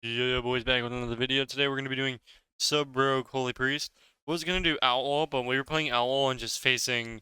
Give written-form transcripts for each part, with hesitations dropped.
Yeah, boys, back with another video. Today we're going to be doing Sub-Rogue Holy Priest. Was going to do Outlaw, but we were playing Outlaw and just facing,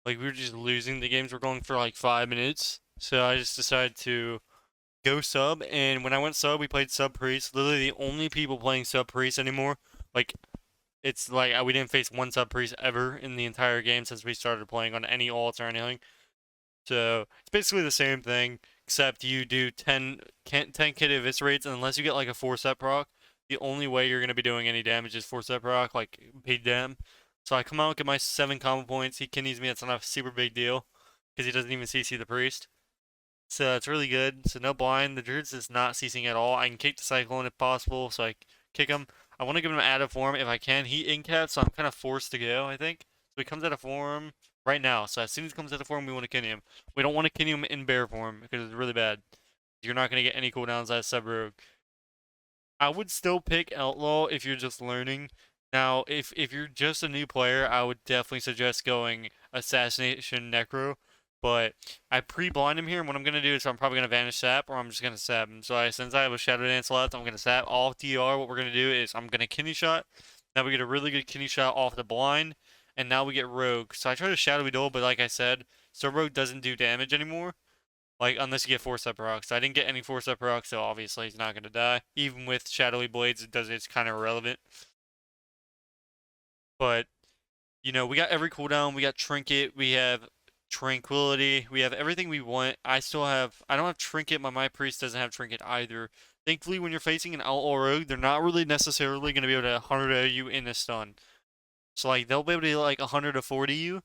like, we were just losing. The games were going for like 5 minutes. So I just decided to go Sub, and when I went Sub, we played Sub-Priest. Literally the only people playing Sub-Priest anymore. Like, it's like we didn't face one Sub-Priest ever in the entire game since we started playing on any alts or anything. So it's basically the same thing, except you do 10 kit eviscerates, and unless you get like a 4-step proc, the only way you're going to be doing any damage is 4-step proc, like paid dam. So I come out, get my 7 combo points, he kidneys me, it's not a super big deal, because he doesn't even CC the priest. So it's really good. So no blind, the druid's is not CCing at all. I can kick the cyclone if possible, so I kick him. I want to give him an out of form if I can. He incaps, so I'm kind of forced to go, I think. So he comes out of form right now. So as soon as he comes out of form, we want to kill him. We don't want to kill him in bear form because it's really bad. You're not going to get any cooldowns as sub-rogue. I would still pick Outlaw if you're just learning. Now, if you're just a new player, I would definitely suggest going Assassination Necro. But I pre-blind him here, and what I'm gonna do is I'm probably gonna Vanish Sap, or I'm just gonna sap him. So since I have a Shadow Dance left, I'm gonna sap off DR. What we're gonna do is I'm gonna kidney shot. Now we get a really good kidney shot off the blind, and now we get Rogue. So I try to Shadowy Duel, but like I said, so Rogue doesn't do damage anymore. Like, unless you get 4-step rocks. I didn't get any 4-step rocks, so obviously he's not going to die. Even with Shadowy Blades, it's kind of irrelevant. But, we got every cooldown. We got Trinket. We have Tranquility. We have everything we want. I don't have Trinket. My Priest doesn't have Trinket either. Thankfully, when you're facing an Outlaw Rogue, they're not really necessarily going to be able to 100 you in a stun. So, like, they'll be able to, like, 140 you.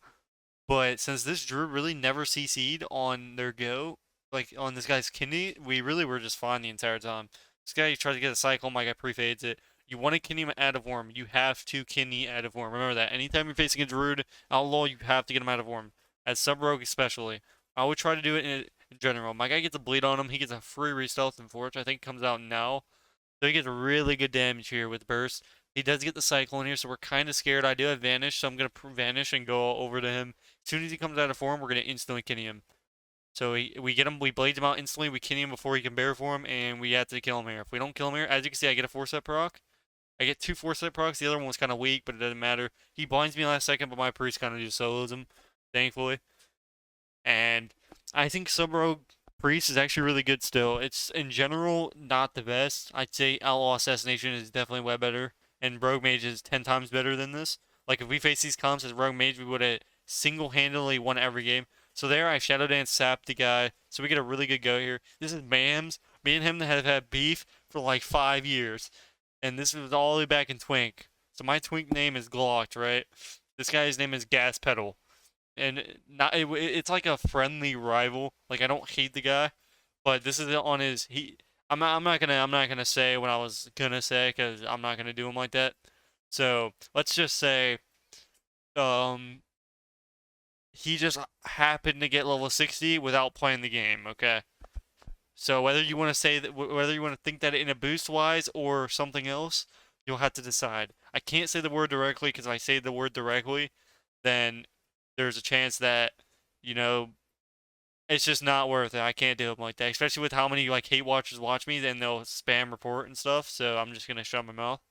But since this Druid really never CC'd on their go, like on this guy's kidney, we really were just fine the entire time. This guy tries to get a cycle, my guy pre-fades it. You want to kidney him out of form. You have to kidney out of form. Remember that. Anytime you're facing a Druid Outlaw, you have to get him out of form. As sub-rogue especially. I would try to do it in general. My guy gets a bleed on him. He gets a free re-stealth and Forge. I think comes out now. So he gets really good damage here with Burst. He does get the Cyclone here, so we're kind of scared. I do have Vanish, so I'm going to Vanish and go over to him. As soon as he comes out of form, we're going to instantly kidney him. So we get him, we blade him out instantly, we kidney him before he can bear form, and we have to kill him here. If we don't kill him here, as you can see, I get a 4-step proc. I get 2 4-step procs. The other one was kind of weak, but it doesn't matter. He blinds me last second, but my priest kind of just solos him, thankfully. And I think Sub-Rogue Priest is actually really good still. It's, in general, not the best. I'd say Outlaw Assassination is definitely way better, and Rogue Mage is 10 times better than this. Like, if we face these comps as Rogue Mage, we would have single-handedly won every game. So there, I Shadow Dance sapped the guy, so we get a really good go here. This is Mams. Me and him have had beef for like 5 years, and this was all the way back in Twink. So my Twink name is Glocked, right? This guy's name is Gas Pedal, and it's like a friendly rival. Like, I don't hate the guy, but this is on his he. I'm not gonna say what I was gonna say because I'm not gonna do him like that. So let's just say, um, he just happened to get level 60 without playing the game. Okay. So whether you want to say that, whether you want to think that in a boost wise or something else, you'll have to decide. I can't say the word directly because if I say the word directly, then there's a chance that, you know, it's just not worth it. I can't do them like that, especially with how many like hate watchers watch me, then they'll spam report and stuff. So I'm just gonna shut my mouth.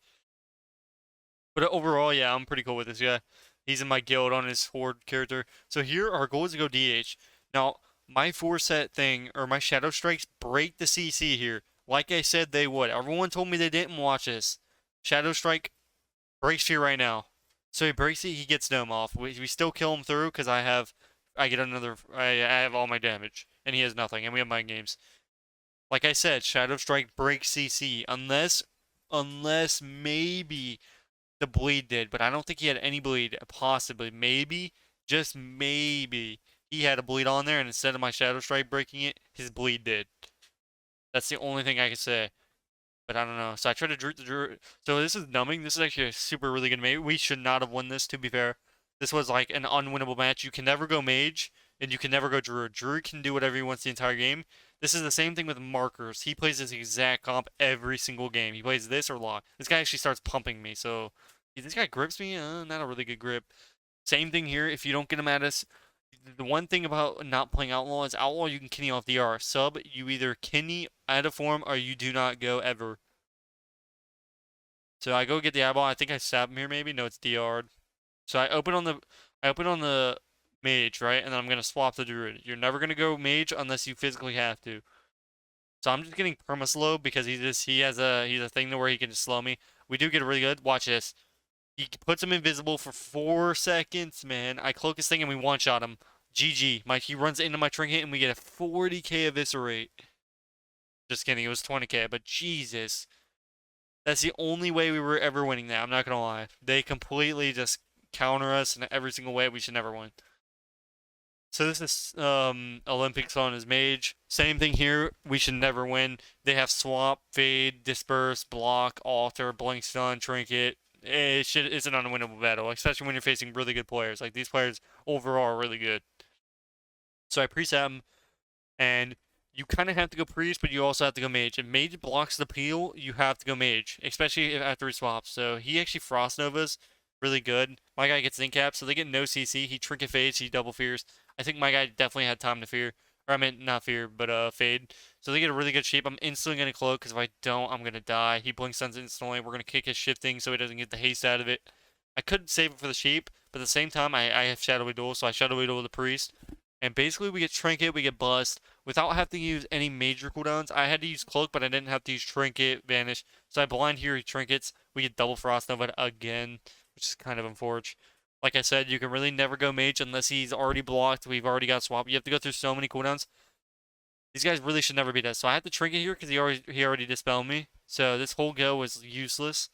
But overall, yeah, I'm pretty cool with this guy. He's in my guild on his horde character. So here, our goal is to go DH. Now, my 4-set thing, or my Shadow Strikes, break the CC here. Like I said, they would. Everyone told me they didn't watch this. Shadow Strike breaks here right now. So he breaks it, he gets Dome off. We still kill him through because I get another, I have all my damage. And he has nothing, and we have mind games. Like I said, Shadow Strike breaks CC. Unless maybe the bleed did, but I don't think he had any bleed. Possibly, maybe, just maybe, he had a bleed on there, and instead of my Shadow Strike breaking it, his bleed did. That's the only thing I can say. But I don't know. So I tried to Druid the Druid. So this is numbing. This is actually a super really good mage. We should not have won this, to be fair. This was like an unwinnable match. You can never go mage, and you can never go Druid. Druid can do whatever he wants the entire game. This is the same thing with markers. He plays this exact comp every single game. He plays this or lock. This guy actually starts pumping me, so this guy grips me. Not a really good grip. Same thing here. If you don't get him at us, The one thing about not playing Outlaw is Outlaw you can Kenny off DR. Sub, you either Kenny out of form or you do not go ever. So I go get the eyeball. I think I stab him here maybe. No, it's DR'd. So I open on the mage, right? And then I'm gonna swap the druid. You're never gonna go mage unless you physically have to. So I'm just getting perma slow because he's a thing to where he can just slow me. We do get really good. Watch this. He puts him invisible for 4 seconds, man. I cloak his thing and we one shot him. GG. He runs into my trinket and we get a 40k eviscerate. Just kidding, it was 20k, but Jesus. That's the only way we were ever winning that. I'm not gonna lie. They completely just counter us in every single way. We should never win. So this is Olympics on his mage. Same thing here. We should never win. They have swap, fade, disperse, block, alter, blink stun, trinket. It's an unwinnable battle, especially when you're facing really good players. Like these players overall are really good. So I pre-sap him, and you kind of have to go priest, but you also have to go mage. If mage blocks the peel, you have to go mage, especially after he swaps. So he actually frost novas really good. My guy gets incap, so they get no CC. He trinket fades, he double fears. I think my guy definitely had time to fear, or I meant not fear, but fade. So they get a really good shape. I'm instantly gonna cloak because if I don't, I'm gonna die. He blinks stuns instantly. We're gonna kick his shifting so he doesn't get the haste out of it. I could save it for the sheep, but at the same time, I have shadowy duel, so I shadowy duel the priest. And basically, we get trinket, we get bust without having to use any major cooldowns. I had to use cloak, but I didn't have to use trinket, vanish. So I blind here, he trinkets. We get double frost nova again, which is kind of unfortunate. Like I said, you can really never go mage unless he's already blocked. We've already got swap. You have to go through so many cooldowns. These guys really should never be dead. So I had to trinket here because he already dispelled me. So this whole go was useless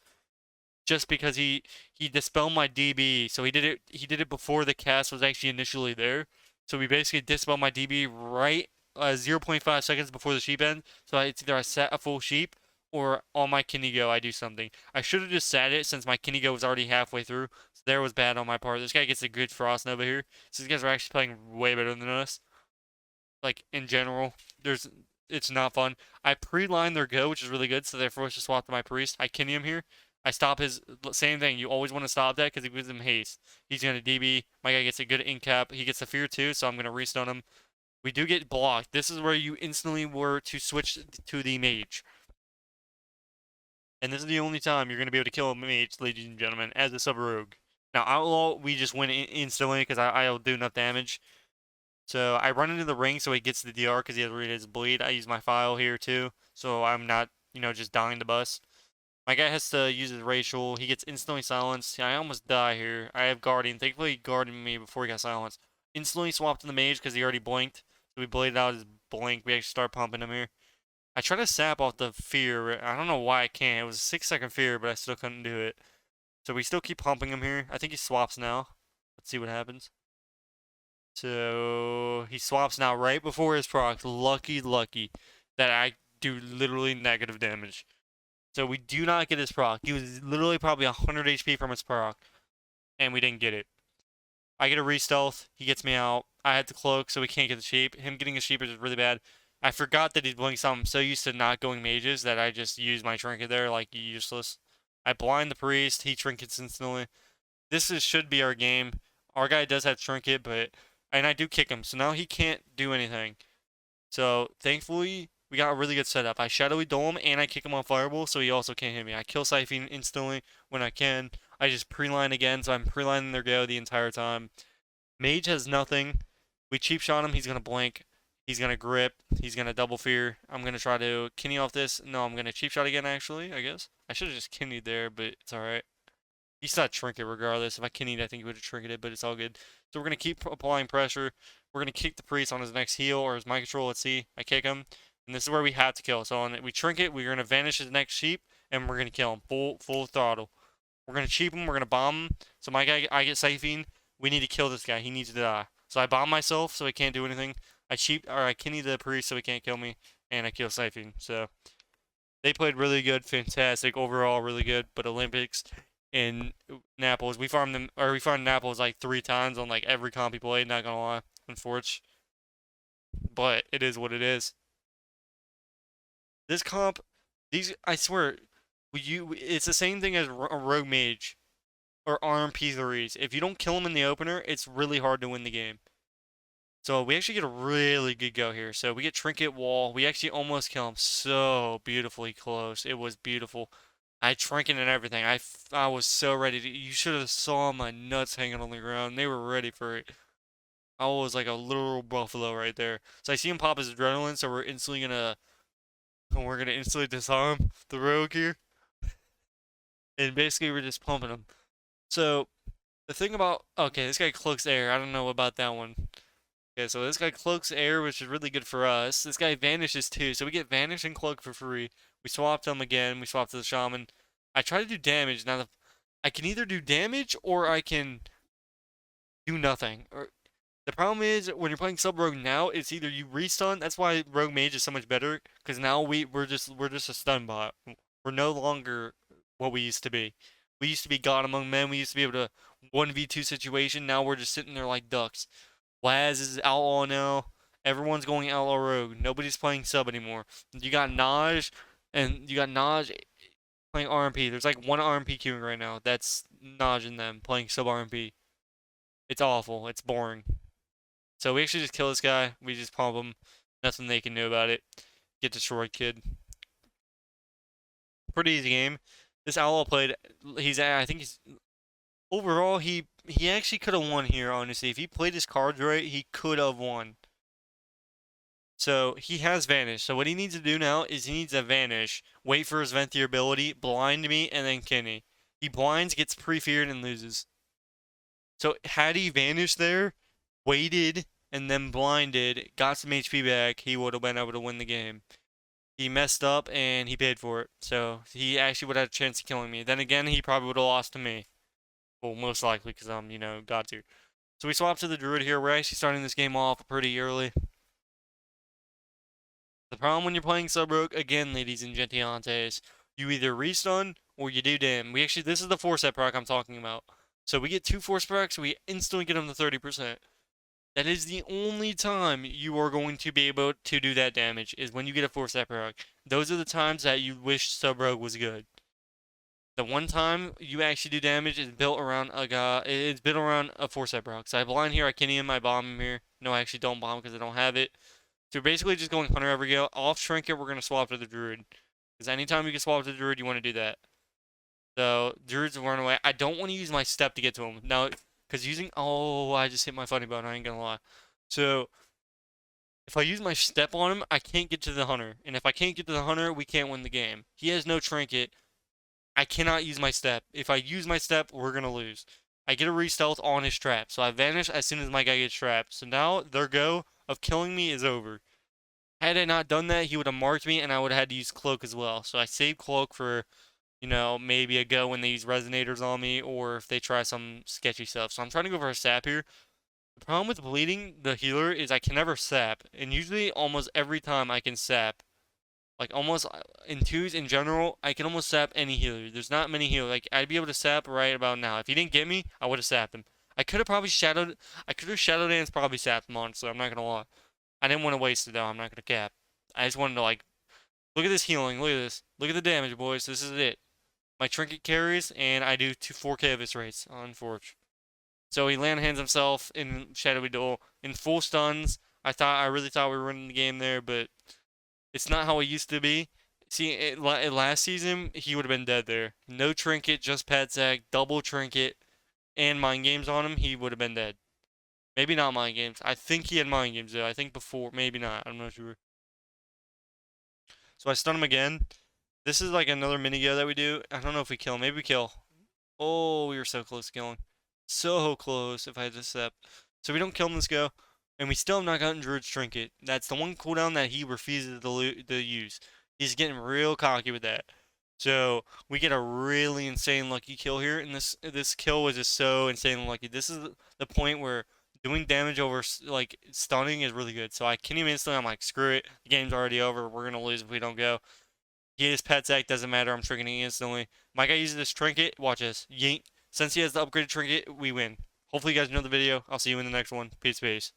just because he dispelled my DB. So he did it before the cast was actually initially there. So we basically dispelled my DB right 0.5 seconds before the sheep end. So it's either I set a full sheep or on my Kinigo I do something. I should have just sat it since my Kinigo was already halfway through. So there was bad on my part. This guy gets a good Frost Nova here. So these guys are actually playing way better than us. Like in general, it's not fun. I pre-line their go, which is really good, so they're forced to swap to my priest. I Kenny him here. I stop his same thing. You always want to stop that because he gives him haste. He's gonna DB. My guy gets a good incap. He gets a fear too, so I'm gonna restun him. We do get blocked. This is where you instantly were to switch to the mage. And this is the only time you're gonna be able to kill a mage, ladies and gentlemen, as a sub rogue. Now outlaw, we just win instantly because I'll do enough damage. So I run into the ring so he gets the DR because he has his bleed. I use my file here too, so I'm not, just dying to bust. My guy has to use his racial. He gets instantly silenced. I almost die here. I have Guardian. Thankfully, he guarded me before he got silenced. Instantly swapped to the mage because he already blinked. So we bladed out his blink. We actually start pumping him here. I try to sap off the fear. I don't know why I can't. It was a 6-second fear, but I still couldn't do it. So we still keep pumping him here. I think he swaps now. Let's see what happens. So he swaps now right before his proc. Lucky, lucky that I do literally negative damage. So we do not get his proc. He was literally probably 100 HP from his proc, and we didn't get it. I get a re-stealth. He gets me out. I had to cloak, so we can't get the sheep. Him getting a sheep is really bad. I forgot that he's blink some. I'm so used to not going mages that I just use my trinket there like useless. I blind the priest. He trinkets instantly. Should be our game. Our guy does have trinket, and I do kick him, so now he can't do anything. So thankfully, we got a really good setup. I shadowy duel him and I kick him on fireball, so he also can't hit me. I kill Siphon instantly when I can. I just pre-line again, so I'm pre-lining their go the entire time. Mage has nothing. We cheap shot him. He's gonna blink. He's gonna grip. He's gonna double fear. I'm gonna try to Kenny off this. No, I'm gonna cheap shot again. Actually, I guess I should have just Kenny'd there, but it's all right. He's not trinket regardless. If I Kenny'd, I think he would have trinketed, but it's all good. So we're gonna keep applying pressure. We're gonna kick the priest on his next heal or his mind control. Let's see. I kick him, and this is where we have to kill. So on we trinket. We're gonna vanish his next sheep, and we're gonna kill him full throttle. We're gonna cheap him. We're gonna bomb him. So my guy, I get Siphon. We need to kill this guy. He needs to die. So I bomb myself, so he can't do anything. I Kenny the priest, so he can't kill me, and I kill Siphon. So they played really good, fantastic overall, really good. But Olympics in Naples, we farmed Naples like 3 times on like every comp he played. Not gonna lie, unfortunate, but it is what it is. This comp, I swear, it's the same thing as a rogue mage or RMP3s. If you don't kill them in the opener, it's really hard to win the game. So we actually get a really good go here. So we get trinket wall. We actually almost kill him so beautifully close. It was beautiful. I trinket and everything. I was so ready to. You should have saw my nuts hanging on the ground. They were ready for it. I was like a literal buffalo right there. So I see him pop his adrenaline. So we're gonna instantly disarm the rogue here, and basically we're just pumping him. So the thing about okay, this guy cloaks air. I don't know about that one. Okay, so this guy cloaks air, which is really good for us. This guy vanishes too, so we get vanish and cloak for free. We swapped him again. We swapped to the shaman. I try to do damage. Now I can either do damage or I can do nothing. Or the problem is when you're playing sub rogue now, it's either you restun. That's why rogue mage is so much better because now we're just a stun bot. We're no longer what we used to be. We used to be God among men. We used to be able to 1v2 situation. Now we're just sitting there like ducks. Laz is outlaw now. Everyone's going outlaw rogue. Nobody's playing sub anymore. You got Naj playing RMP. There's like one RMP queuing right now. That's Naj and them playing sub RMP. It's awful. It's boring. So we actually just kill this guy. We just pump him. Nothing they can do about it. Get destroyed, kid. Pretty easy game. This outlaw played. I think he's overall he actually could have won here. Honestly, if he played his cards right, he could have won. So he has Vanish. So what he needs to do now is he needs to Vanish, wait for his Venthyr ability, blind me, and then Kenny. He blinds, gets pre-feared, and loses. So had he vanished there, waited, and then blinded, got some HP back, he would have been able to win the game. He messed up and he paid for it. So he actually would have had a chance of killing me. Then again, he probably would have lost to me. Well, most likely because I'm, God tier. So we swapped to the Druid here. We're actually starting this game off pretty early. The problem when you're playing sub rogue, again, ladies and gentiantes, you either restun or you do damn. This is the 4-step proc I'm talking about. So we get 2 force procs, we instantly get them to 30%. That is the only time you are going to be able to do that damage, is when you get a 4-step proc. Those are the times that you wish sub rogue was good. The one time you actually do damage is built around a guy. It's built around a 4-step proc. So I blind here, I kill him, I bomb him here. No, I actually don't bomb because I don't have it. So we're basically just going Hunter every go. Off Trinket, we're going to swap to the Druid. Because anytime you can swap to the Druid, you want to do that. So, Druids will run away. I don't want to use my step to get to him. Now, because oh, I just hit my funny bone, I ain't going to lie. So, if I use my step on him, I can't get to the Hunter. And if I can't get to the Hunter, we can't win the game. He has no Trinket. I cannot use my step. If I use my step, we're going to lose. I get a re-stealth on his trap. So I vanish as soon as my guy gets trapped. So now, their go of killing me is over. Had I not done that, he would have marked me, and I would have had to use Cloak as well. So I saved Cloak for, maybe a go when they use Resonators on me, or if they try some sketchy stuff. So I'm trying to go for a sap here. The problem with bleeding the healer is I can never sap, and usually almost every time I can sap. Like almost in twos in general, I can almost sap any healer. There's not many healers. Like I'd be able to sap right about now. If he didn't get me, I would have sapped him. I could have Shadow Dance probably sapped him, honestly. I'm not gonna lie. I didn't want to waste it though. I'm not gonna cap. I just wanted to look at this healing. Look at this. Look at the damage, boys. This is it. My trinket carries, and I do 4K of his rates on Forge. So he land hands himself in Shadowy Duel in full stuns. I really thought we were winning the game there, but it's not how it used to be. See, last season he would have been dead there. No trinket, just pet sack, double trinket, and mind games on him. He would have been dead. Maybe not mind games. I think he had mind games though. I think before, maybe not. I'm not sure. So I stun him again. This is like another mini go that we do. I don't know if we kill him. Maybe we kill. Oh, we were so close to killing. So close if I had to step. So we don't kill him this go. And we still have not gotten Druid's Trinket. That's the one cooldown that he refuses to use. He's getting real cocky with that. So we get a really insane lucky kill here. And this kill was just so insanely lucky. This is the point where doing damage over like stunning is really good. So I kill him instantly. I'm like, screw it. The game's already over. We're gonna lose if we don't go. He has pet sack, doesn't matter. I'm tricketing instantly. My guy uses this trinket. Watch this. Yeet. Since he has the upgraded trinket, we win. Hopefully you guys know the video. I'll see you in the next one. Peace, peace.